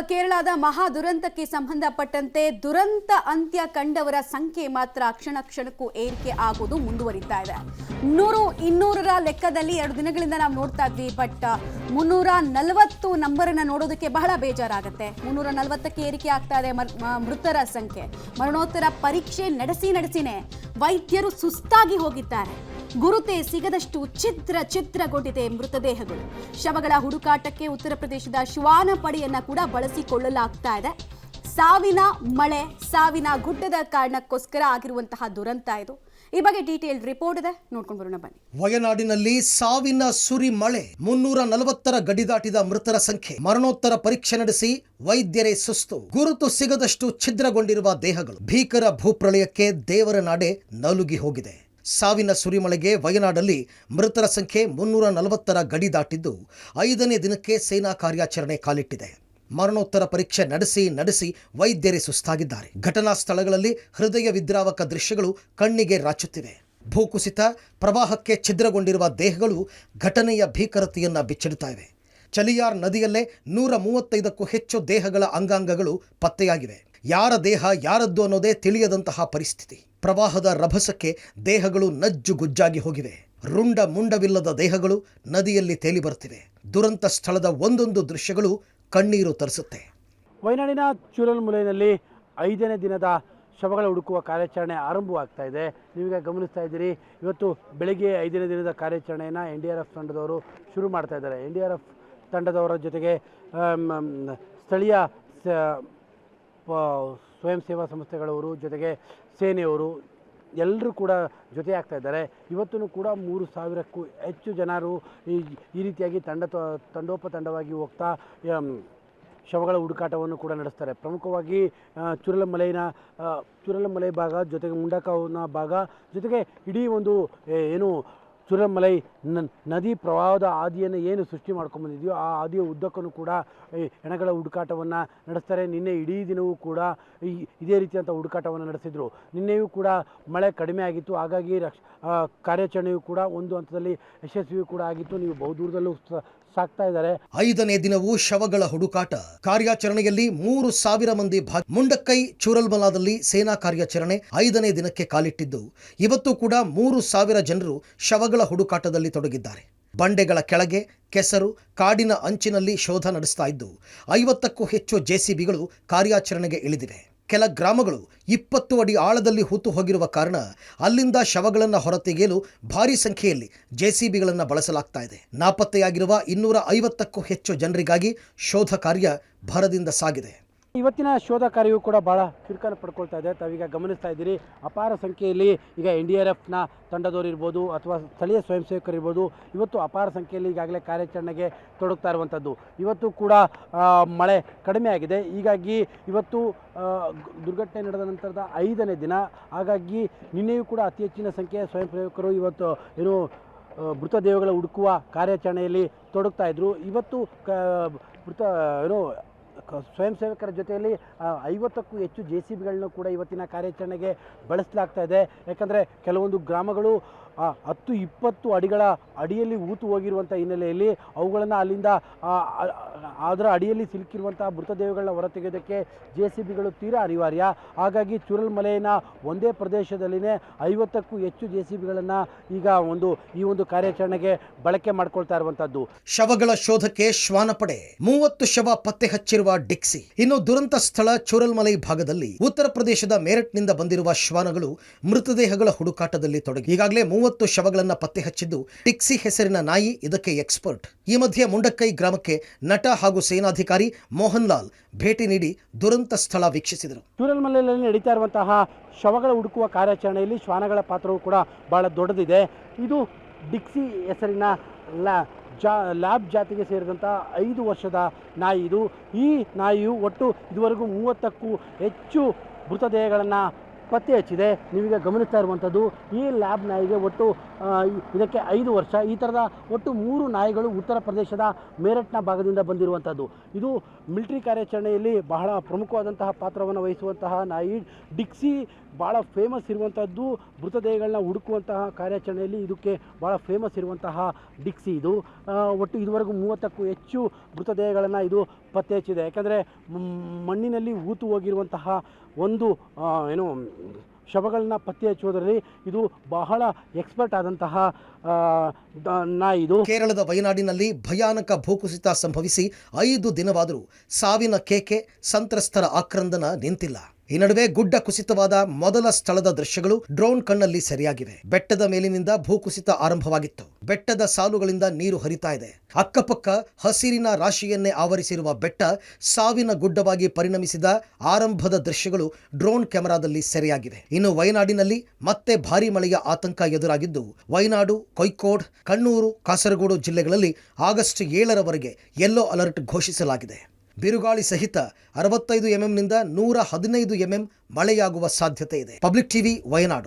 ಕೇರಳದ ಮಹಾ ದುರಂತಕ್ಕೆ ಸಂಬಂಧಪಟ್ಟಂತೆ ದುರಂತ ಅಂತ್ಯ ಕಂಡವರ ಸಂಖ್ಯೆ ಮಾತ್ರ ಕ್ಷಣ ಕ್ಷಣಕ್ಕೂ ಏರಿಕೆ ಆಗೋದು ಮುಂದುವರಿತಾ ಇದೆ. 100, 200ರ ಲೆಕ್ಕದಲ್ಲಿ 2 ದಿನಗಳಿಂದ ನಾವು ನೋಡ್ತಾ ಇದ್ವಿ. ಬಟ್ 340 ನಂಬರನ್ನ ನೋಡೋದಕ್ಕೆ ಬಹಳ ಬೇಜಾರಾಗುತ್ತೆ. 340ಕ್ಕೆ ಏರಿಕೆ ಆಗ್ತಾ ಇದೆ ಮೃತರ ಸಂಖ್ಯೆ. ಮರಣೋತ್ತರ ಪರೀಕ್ಷೆ ನಡೆಸಿನೇ ವೈದ್ಯರು ಸುಸ್ತಾಗಿ ಹೋಗಿದ್ದಾರೆ. ಗುರುತೇ ಸಿಗದಷ್ಟು ಚಿತ್ರಗೊಂಡಿದೆ ಮೃತದೇಹಗಳು. ಶವಗಳ ಹುಡುಕಾಟಕ್ಕೆ ಉತ್ತರ ಪ್ರದೇಶದ ಶ್ವಾನಪಡೆಯನ್ನ ಕೂಡ ಬಳಸಿಕೊಳ್ಳಲಾಗ್ತಾ ಇದೆ. ಸಾವಿನ ಮಳೆ, ಸಾವಿನ ಗುಡ್ಡದ ಕಾರಣಕ್ಕೋಸ್ಕರ ಆಗಿರುವಂತಹ ದುರಂತ ಇದು. ಈ ಬಗ್ಗೆ ಡೀಟೇಲ್ ರಿಪೋರ್ಟ್ ಇದೆ, ನೋಡ್ಕೊಂಡು ಬರೋಣ ಬನ್ನಿ. ವಯನಾಡಿನಲ್ಲಿ ಸಾವಿನ ಸುರಿ ಮಳೆ, 340ರ ಗಡಿ ದಾಟಿದ ಮೃತರ ಸಂಖ್ಯೆ. ಮರಣೋತ್ತರ ಪರೀಕ್ಷೆ ನಡೆಸಿ ವೈದ್ಯರೇ ಸುಸ್ತು. ಗುರುತು ಸಿಗದಷ್ಟು ಛಿದ್ರಗೊಂಡಿರುವ ದೇಹಗಳು. ಭೀಕರ ಭೂಪ್ರಳಯಕ್ಕೆ ದೇವರ ನಾಡೆ ನಲುಗಿ ಹೋಗಿದೆ. ಸಾವಿನ ಸುರಿಮಳೆಗೆ ವಯನಾಡಲ್ಲಿ ಮೃತರ ಸಂಖ್ಯೆ 340ರ ಗಡಿ ದಾಟಿದ್ದು 5ನೇ ದಿನಕ್ಕೆ ಸೇನಾ ಕಾರ್ಯಾಚರಣೆ ಕಾಲಿಟ್ಟಿದೆ. ಮರಣೋತ್ತರ ಪರೀಕ್ಷೆ ನಡೆಸಿ ವೈದ್ಯರೇ ಸುಸ್ತಾಗಿದ್ದಾರೆ. ಘಟನಾ ಸ್ಥಳಗಳಲ್ಲಿ ಹೃದಯ ವಿದ್ರಾವಕ ದೃಶ್ಯಗಳು ಕಣ್ಣಿಗೆ ರಾಚುತ್ತಿವೆ. ಭೂಕುಸಿತ, ಪ್ರವಾಹಕ್ಕೆ ಛಿದ್ರಗೊಂಡಿರುವ ದೇಹಗಳು ಘಟನೆಯ ಭೀಕರತೆಯನ್ನ ಬಿಚ್ಚಿಡುತ್ತಾ ಇವೆ. ಚಲಿಯಾರ್ ನದಿಯಲ್ಲೇ 135ಕ್ಕೂ ಹೆಚ್ಚು ದೇಹಗಳ ಅಂಗಾಂಗಗಳು ಪತ್ತೆಯಾಗಿವೆ. ಯಾರ ದೇಹ ಯಾರದ್ದು ಅನ್ನೋದೇ ತಿಳಿಯದಂತಹ ಪರಿಸ್ಥಿತಿ. ಪ್ರವಾಹದ ರಭಸಕ್ಕೆ ದೇಹಗಳು ನಜ್ಜುಗುಜ್ಜಾಗಿ ಹೋಗಿವೆ. ರುಂಡ ಮುಂಡವಿಲ್ಲದ ದೇಹಗಳು ನದಿಯಲ್ಲಿ ತೇಲಿ ಬರುತ್ತಿವೆ. ದುರಂತ ಸ್ಥಳದ ಒಂದೊಂದು ದೃಶ್ಯಗಳು ಕಣ್ಣೀರು ತರಿಸುತ್ತೆ. ವಯನಾಡಿನ ಚೂರಲ್ಮಲೈನಲ್ಲಿ 5ನೇ ದಿನದ ಶವಗಳ ಹುಡುಕುವ ಕಾರ್ಯಾಚರಣೆ ಆರಂಭವಾಗ್ತಾ ಇದೆ. ನೀವೀಗ ಗಮನಿಸ್ತಾ ಇದ್ದೀರಿ, ಇವತ್ತು ಬೆಳಗ್ಗೆ 5ನೇ ದಿನದ ಕಾರ್ಯಾಚರಣೆಯನ್ನು NDRF ತಂಡದವರು ಶುರು ಮಾಡ್ತಾ ಇದ್ದಾರೆ. NDRF ತಂಡದವರ ಜೊತೆಗೆ ಸ್ಥಳೀಯ ಸ್ವಯಂ ಸೇವಾ ಸಂಸ್ಥೆಗಳವರು, ಜೊತೆಗೆ ಸೇನೆಯವರು ಎಲ್ಲರೂ ಕೂಡ ಜೊತೆ ಆಗ್ತಾ ಇದ್ದಾರೆ. ಇವತ್ತೂ ಕೂಡ 3000ಕ್ಕೂ ಹೆಚ್ಚು ಜನರು ಈ ರೀತಿಯಾಗಿ ತಂಡೋಪತಂಡವಾಗಿ ಹೋಗ್ತಾ ಶವಗಳ ಹುಡುಕಾಟವನ್ನು ಕೂಡ ನಡೆಸ್ತಾರೆ. ಪ್ರಮುಖವಾಗಿ ಚೂರಲ್ಮಲೈ ಭಾಗ, ಜೊತೆಗೆ ಮುಂಡಕವನ ಭಾಗ, ಜೊತೆಗೆ ಇಡೀ ಒಂದು ಏನು ಚೂರಲ್ಮಲೈ ನದಿ ಪ್ರವಾಹದ ಹಾದಿಯನ್ನು ಏನು ಸೃಷ್ಟಿ ಮಾಡ್ಕೊಂಡ್ಬಂದಿದೆಯೋ ಆ ಹಾದಿಯ ಉದ್ದಕ್ಕೂ ಕೂಡ ಹೆಣಗಳ ಹುಡುಕಾಟವನ್ನು ನಡೆಸ್ತಾರೆ. ನಿನ್ನೆ ಇಡೀ ದಿನವೂ ಕೂಡ ಇದೇ ರೀತಿಯಂಥ ಹುಡುಕಾಟವನ್ನು ನಡೆಸಿದರು. ನಿನ್ನೆಯೂ ಕೂಡ ಮಳೆ ಕಡಿಮೆ ಆಗಿತ್ತು, ಹಾಗಾಗಿ ಕಾರ್ಯಾಚರಣೆಯೂ ಕೂಡ ಒಂದು ಹಂತದಲ್ಲಿ ಯಶಸ್ವಿಯೂ ಕೂಡ ಆಗಿತ್ತು. ನೀವು ಬಹುದೂರದಲ್ಲೂ ಸಾಕ್ತಾ ಇದ್ದಾರೆ. 5ನೇ ದಿನವೂ ಶವಗಳ ಹುಡುಕಾಟ ಕಾರ್ಯಾಚರಣೆಯಲ್ಲಿ 3000 ಮಂದಿ ಭಾಗ. ಮುಂಡಕ್ಕೈ ಚೂರಲ್ಮಲಾದಲ್ಲಿ ಸೇನಾ ಕಾರ್ಯಾಚರಣೆ 5ನೇ ದಿನಕ್ಕೆ ಕಾಲಿಟ್ಟಿದ್ದು ಇವತ್ತು ಕೂಡ 3000 ಜನರು ಶವಗಳ ಹುಡುಕಾಟದಲ್ಲಿ ತೊಡಗಿದ್ದಾರೆ. ಬಂಡೆಗಳ ಕೆಳಗೆ ಕೆಸರು, ಕಾಡಿನ ಅಂಚಿನಲ್ಲಿ ಶೋಧ ನಡೆಸ್ತಾ ಇದ್ದು 50ಕ್ಕೂ ಹೆಚ್ಚು JCBಗಳು ಕಾರ್ಯಾಚರಣೆಗೆ ಇಳಿದಿವೆ. ಕೆಲ ಗ್ರಾಮಗಳು 20 ಅಡಿ ಆಳದಲ್ಲಿ ಹೂತು ಹೋಗಿರುವ ಕಾರಣ ಅಲ್ಲಿಂದ ಶವಗಳನ್ನು ಹೊರತೆಗೆಯಲು ಭಾರೀ ಸಂಖ್ಯೆಯಲ್ಲಿ JCBಗಳನ್ನು ಬಳಸಲಾಗ್ತಾ ಇದೆ. ನಾಪತ್ತೆಯಾಗಿರುವ 250ಕ್ಕೂ ಹೆಚ್ಚು ಜನರಿಗಾಗಿ ಶೋಧ ಕಾರ್ಯ ಭರದಿಂದ ಸಾಗಿದೆ. ಇವತ್ತಿನ ಶೋಧ ಕಾರ್ಯವೂ ಕೂಡ ಬಹಳ ಚುರುಕನ್ನು ಪಡ್ಕೊಳ್ತಾ ಇದೆ. ತಾವೀಗ ಗಮನಿಸ್ತಾ ಇದ್ದೀರಿ, ಅಪಾರ ಸಂಖ್ಯೆಯಲ್ಲಿ ಈಗ NDRFನ ತಂಡದವರು ಇರ್ಬೋದು ಅಥವಾ ಸ್ಥಳೀಯ ಸ್ವಯಂ ಸೇವಕರಿರ್ಬೋದು, ಇವತ್ತು ಅಪಾರ ಸಂಖ್ಯೆಯಲ್ಲಿ ಈಗಾಗಲೇ ಕಾರ್ಯಾಚರಣೆಗೆ ತೊಡಗ್ತಾ ಇರುವಂಥದ್ದು. ಇವತ್ತು ಕೂಡ ಮಳೆ ಕಡಿಮೆ ಆಗಿದೆ. ಹೀಗಾಗಿ ಇವತ್ತು ದುರ್ಘಟನೆ ನಡೆದ ನಂತರದ 5ನೇ ದಿನ. ಹಾಗಾಗಿ ನಿನ್ನೆಯೂ ಕೂಡ ಅತಿ ಹೆಚ್ಚಿನ ಸಂಖ್ಯೆಯ ಸ್ವಯಂ ಸೇವಕರು ಇವತ್ತು ಏನು ಮೃತದೇಹಗಳ ಹುಡುಕುವ ಕಾರ್ಯಾಚರಣೆಯಲ್ಲಿ ತೊಡಗ್ತಾ ಇದ್ರು. ಇವತ್ತು ಸ್ವಯಂ ಸೇವಕರ ಜೊತೆಯಲ್ಲಿ 50ಕ್ಕೂ ಹೆಚ್ಚು JCBಗಳನ್ನು ಕೂಡ ಇವತ್ತಿನ ಕಾರ್ಯಾಚರಣೆಗೆ ಬಳಸಲಾಗ್ತಾ ಇದೆ. ಯಾಕಂದರೆ ಕೆಲವೊಂದು ಗ್ರಾಮಗಳು 10-20 ಅಡಿಗಳ ಅಡಿಯಲ್ಲಿ ಹೂತು ಹೋಗಿರುವಂಥ ಹಿನ್ನೆಲೆಯಲ್ಲಿ ಅವುಗಳನ್ನು ಅಲ್ಲಿಂದ ಅದರ ಅಡಿಯಲ್ಲಿ ಸಿಲುಕಿರುವಂಥ ಮೃತದೇಹಗಳನ್ನ ಹೊರತೆಗೆಯೋದಕ್ಕೆ JCBಗಳು ತೀರಾ ಅನಿವಾರ್ಯ. ಹಾಗಾಗಿ ಚೂರಲ್ಮಲೆಯ ಒಂದೇ ಪ್ರದೇಶದಲ್ಲಿನೇ 50ಕ್ಕೂ ಹೆಚ್ಚು JCBಗಳನ್ನು ಈಗ ಈ ಒಂದು ಕಾರ್ಯಾಚರಣೆಗೆ ಬಳಕೆ ಮಾಡ್ಕೊಳ್ತಾ ಇರುವಂಥದ್ದು. ಶವಗಳ ಶೋಧಕ್ಕೆ ಶ್ವಾನಪಡೆ 30 ಶವ ಪತ್ತೆ ಹಚ್ಚಿರುವ ಡಿಕ್ಸಿ. ಇನ್ನು ದುರಂತ ಸ್ಥಳ ಚೂರಲ್ಮಲೈ ಭಾಗದಲ್ಲಿ ಉತ್ತರ ಪ್ರದೇಶದ ಮೇರಟ್ನಿಂದ ಬಂದಿರುವ ಶ್ವಾನಗಳು ಮೃತದೇಹಗಳ ಹುಡುಕಾಟದಲ್ಲಿ ತೊಡಗಿ ಈಗಾಗಲೇ 30 ಶವಗಳನ್ನು ಪತ್ತೆ ಹಚ್ಚಿದ್ದು ಟಿಕ್ಸಿ ಹೆಸರಿನ ನಾಯಿ ಇದಕ್ಕೆ ಎಕ್ಸ್ಪರ್ಟ್. ಈ ಮಧ್ಯೆ ಮುಂಡಕ್ಕೈ ಗ್ರಾಮಕ್ಕೆ ನಟ ಹಾಗೂ ಸೇನಾಧಿಕಾರಿ ಮೋಹನ್ ಲಾಲ್ ಭೇಟಿ ನೀಡಿ ದುರಂತ ಸ್ಥಳ ವೀಕ್ಷಿಸಿದರು. ಚೂರಲ್ಮಲೆಯಲ್ಲಿ ನಡೀತಾ ಇರುವಂತಹ ಶವಗಳ ಹುಡುಕುವ ಕಾರ್ಯಾಚರಣೆಯಲ್ಲಿ ಶ್ವಾನಗಳ ಪಾತ್ರವೂ ಕೂಡ ಬಹಳ ದೊಡ್ಡದಿದೆ. ಇದು ಡಿಕ್ಸಿ ಹೆಸರಿನ ಲ್ಯಾಬ್ ಜಾತಿಗೆ ಸೇರಿದಂಥ 5 ವರ್ಷದ ನಾಯಿ ಇದು. ಈ ನಾಯಿಯು ಒಟ್ಟು ಇದುವರೆಗೂ 30ಕ್ಕೂ ಹೆಚ್ಚು ಮೃತದೇಹಗಳನ್ನು ಪತ್ತೆ ಹಚ್ಚಿದೆ. ನೀವೀಗ ಗಮನಿಸ್ತಾ ಇರುವಂಥದ್ದು ಈ ಲ್ಯಾಬ್ ನಾಯಿಗೆ ಒಟ್ಟು ಇದಕ್ಕೆ 5 ವರ್ಷ. ಈ ಥರದ ಒಟ್ಟು 3 ನಾಯಿಗಳು ಉತ್ತರ ಪ್ರದೇಶದ ಮೇರಟ್ನ ಭಾಗದಿಂದ ಬಂದಿರುವಂಥದ್ದು. ಇದು ಮಿಲಿಟರಿ ಕಾರ್ಯಾಚರಣೆಯಲ್ಲಿ ಬಹಳ ಪ್ರಮುಖವಾದಂತಹ ಪಾತ್ರವನ್ನು ವಹಿಸುವಂತಹ ನಾಯಿ. ಡಿಕ್ಸಿ ಭಾಳ ಫೇಮಸ್ ಇರುವಂಥದ್ದು. ಮೃತದೇಹಗಳನ್ನ ಹುಡುಕುವಂತಹ ಕಾರ್ಯಾಚರಣೆಯಲ್ಲಿ ಇದಕ್ಕೆ ಭಾಳ ಫೇಮಸ್ ಇರುವಂತಹ ಡಿಕ್ಸಿ ಇದು. ಒಟ್ಟು ಇದುವರೆಗೂ 30ಕ್ಕೂ ಹೆಚ್ಚು ಮೃತದೇಹಗಳನ್ನು ಇದು ಪತ್ತೆ ಹಚ್ಚಿದೆ. ಯಾಕಂದರೆ ಮಣ್ಣಿನಲ್ಲಿ ಹೂತು ಹೋಗಿರುವಂತಹ ಒಂದು ಶವಗಳನ್ನ ಪತ್ತೆ ಹಚ್ಚುವುದರಲ್ಲಿ ಇದು ಬಹಳ ಎಕ್ಸ್ಪರ್ಟ್ ಆದಂತಹ ನಾಯಿ ಇದು. ಕೇರಳದ ವಯನಾಡಿನಲ್ಲಿ ಭಯಾನಕ ಭೂಕುಸಿತ ಸಂಭವಿಸಿ 5 ದಿನವಾದರೂ ಸಾವಿನ ಕೇಕೆ, ಸಂತ್ರಸ್ತರ ಆಕ್ರಂದನ ನಿಂತಿಲ್ಲ. ಈ ನಡುವೆ ಗುಡ್ಡ ಕುಸಿತವಾದ ಮೊದಲ ಸ್ಥಳದ ದೃಶ್ಯಗಳು ಡ್ರೋನ್ ಕಣ್ಣಲ್ಲಿ ಸೆರೆಯಾಗಿವೆ. ಬೆಟ್ಟದ ಮೇಲಿನಿಂದ ಭೂಕುಸಿತ ಆರಂಭವಾಗಿತ್ತು. ಬೆಟ್ಟದ ಸಾಲುಗಳಿಂದ ನೀರು ಹರಿತಾ ಇದೆ. ಅಕ್ಕಪಕ್ಕ ಹಸಿರಿನ ರಾಶಿಯನ್ನೇ ಆವರಿಸಿರುವ ಬೆಟ್ಟ ಸಾವಿನ ಗುಡ್ಡವಾಗಿ ಪರಿಣಮಿಸಿದ ಆರಂಭದ ದೃಶ್ಯಗಳು ಡ್ರೋನ್ ಕ್ಯಾಮೆರಾದಲ್ಲಿ ಸೆರೆಯಾಗಿವೆ. ಇನ್ನು ವಯನಾಡಿನಲ್ಲಿ ಮತ್ತೆ ಭಾರೀ ಮಳೆಯ ಆತಂಕ ಎದುರಾಗಿದ್ದು, ವಯನಾಡು, ಕೊಯ್ಕೋಡ್, ಕಣ್ಣೂರು, ಕಾಸರಗೋಡು ಜಿಲ್ಲೆಗಳಲ್ಲಿ ಆಗಸ್ಟ್ 7ರವರೆಗೆ ಯೆಲ್ಲೋ ಅಲರ್ಟ್ ಘೋಷಿಸಲಾಗಿದೆ. ಬಿರುಗಾಳಿ ಸಹಿತ 65 ಎಂಎಂನಿಂದ 115 ಎಂಎಂ ಮಳೆಯಾಗುವ ಸಾಧ್ಯತೆ ಇದೆ. Public TV, Wayanad.